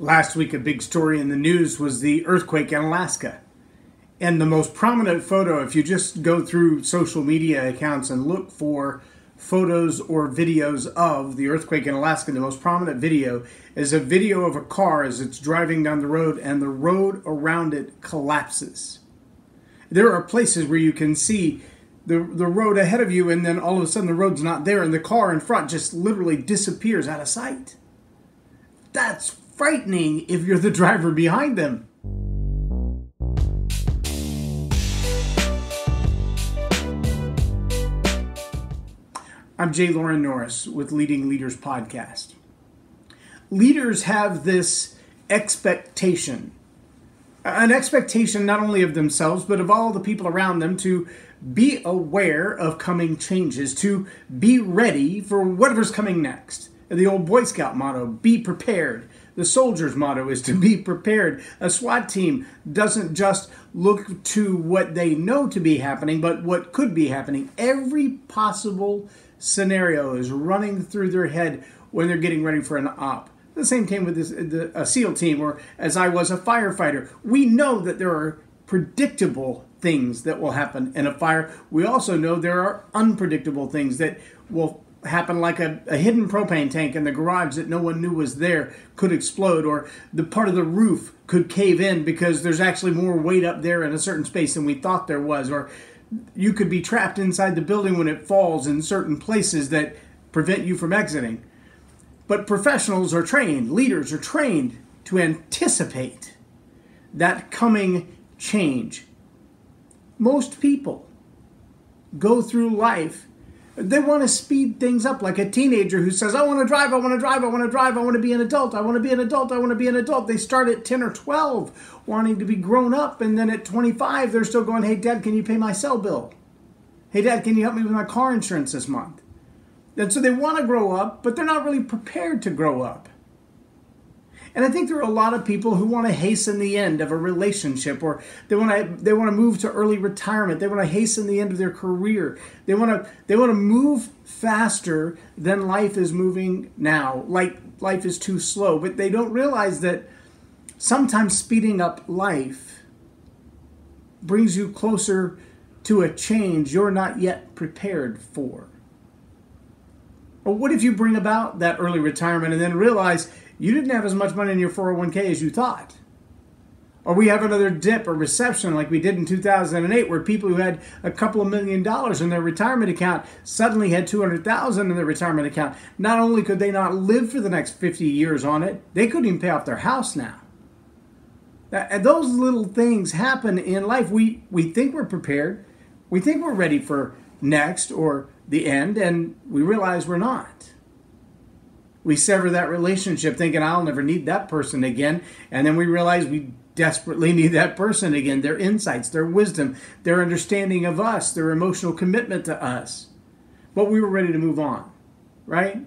Last week, a big story in the news was the earthquake in Alaska. And the most prominent photo, if you just go through social media accounts and look for photos or videos of the earthquake in Alaska, the most prominent video is a video of a car as it's driving down the road and the road around it collapses. There are places where you can see the road ahead of you, and then all of a sudden the road's not there and the car in front just literally disappears out of sight. That's frightening if you're the driver behind them. I'm J Loren Norris with Leading Leaders Podcast. Leaders have this expectation, an expectation not only of themselves, but of all the people around them to be aware of coming changes, to be ready for whatever's coming next. The old Boy Scout motto, be prepared. The soldier's motto is to be prepared. A SWAT team doesn't just look to what they know to be happening, but what could be happening. Every possible scenario is running through their head when they're getting ready for an op. The same thing with a SEAL team, or as I was a firefighter. We know that there are predictable things that will happen in a fire. We also know there are unpredictable things that will happen, like a hidden propane tank in the garage that no one knew was there could explode, or the part of the roof could cave in because there's actually more weight up there in a certain space than we thought there was, or you could be trapped inside the building when it falls in certain places that prevent you from exiting. But professionals are trained, leaders are trained to anticipate that coming change. Most people go through life, they want to speed things up, like a teenager who says, I want to drive, I want to drive, I want to drive, I want to be an adult, I want to be an adult, I want to be an adult. They start at 10 or 12 wanting to be grown up, and then at 25 they're still going, hey Dad, can you pay my cell bill? Hey Dad, can you help me with my car insurance this month? And so they want to grow up, but they're not really prepared to grow up. And I think there are a lot of people who want to hasten the end of a relationship, or they want to move to early retirement. They want to hasten the end of their career. They want to move faster than life is moving now. Like life is too slow, but they don't realize that sometimes speeding up life brings you closer to a change you're not yet prepared for. Or what if you bring about that early retirement and then realize you didn't have as much money in your 401k as you thought? Or we have another dip or recession like we did in 2008, where people who had a couple of $1 million in their retirement account suddenly had $200,000 in their retirement account. Not only could they not live for the next 50 years on it, they couldn't even pay off their house now. And those little things happen in life. We think we're prepared. We think we're ready for next or the end, and we realize we're not. We sever that relationship thinking, I'll never need that person again. And then we realize we desperately need that person again. Their insights, their wisdom, their understanding of us, their emotional commitment to us. But we were ready to move on, right?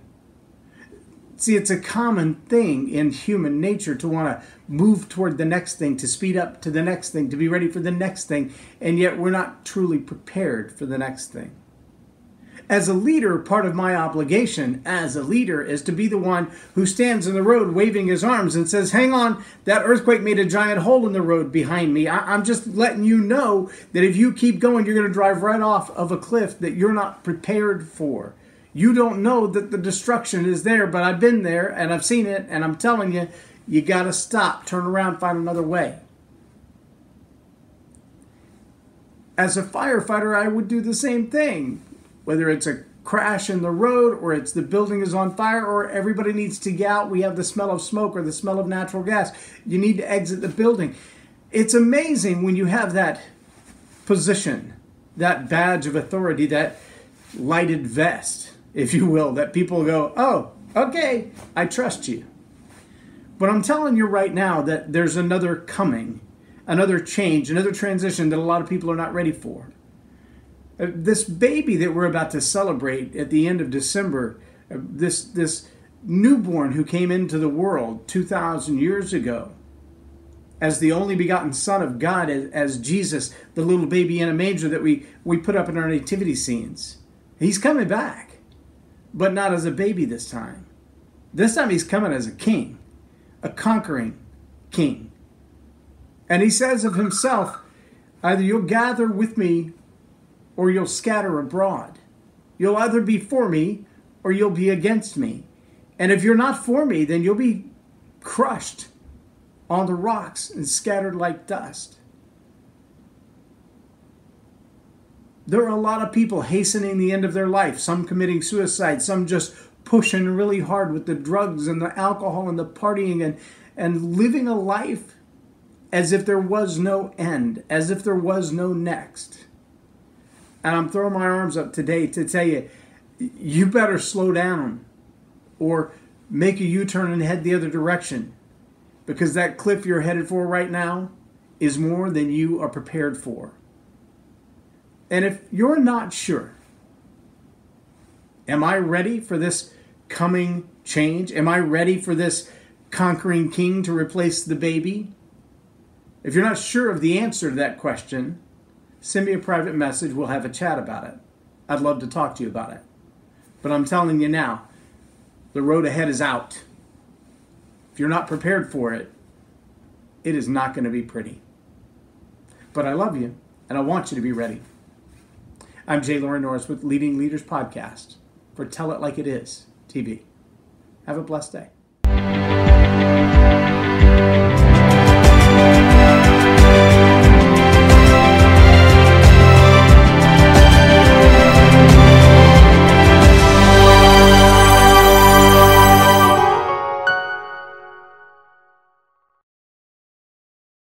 See, it's a common thing in human nature to want to move toward the next thing, to speed up to the next thing, to be ready for the next thing. And yet we're not truly prepared for the next thing. As a leader, part of my obligation as a leader is to be the one who stands in the road waving his arms and says, hang on, that earthquake made a giant hole in the road behind me. I'm just letting you know that if you keep going, you're going to drive right off of a cliff that you're not prepared for. You don't know that the destruction is there, but I've been there and I've seen it, and I'm telling you, you got to stop, turn around, find another way. As a firefighter, I would do the same thing. Whether it's a crash in the road, or it's the building is on fire, or everybody needs to get out, we have the smell of smoke or the smell of natural gas, you need to exit the building. It's amazing when you have that position, that badge of authority, that lighted vest, if you will, that people go, oh, okay, I trust you. But I'm telling you right now that there's another coming, another change, another transition that a lot of people are not ready for. This baby that we're about to celebrate at the end of December, this newborn who came into the world 2,000 years ago as the only begotten Son of God, as Jesus, the little baby in a manger that we put up in our nativity scenes. He's coming back, but not as a baby this time. This time he's coming as a king. a conquering king. And he says of himself, either you'll gather with me or you'll scatter abroad. You'll either be for me or you'll be against me. And if you're not for me, then you'll be crushed on the rocks and scattered like dust. There are a lot of people hastening the end of their life, some committing suicide, some just pushing really hard with the drugs and the alcohol and the partying and living a life as if there was no end, as if there was no next. And I'm throwing my arms up today to tell you, you better slow down or make a U-turn and head the other direction, because that cliff you're headed for right now is more than you are prepared for. And if you're not sure, am I ready for this coming change? Am I ready for this conquering king to replace the baby? If you're not sure of the answer to that question, send me a private message. We'll have a chat about it. I'd love to talk to you about it. But I'm telling you now, the road ahead is out. If you're not prepared for it, it is not going to be pretty. But I love you, and I want you to be ready. I'm J Loren Norris with Leading Leaders Podcast for Tell It Like It Is TV. Have a blessed day.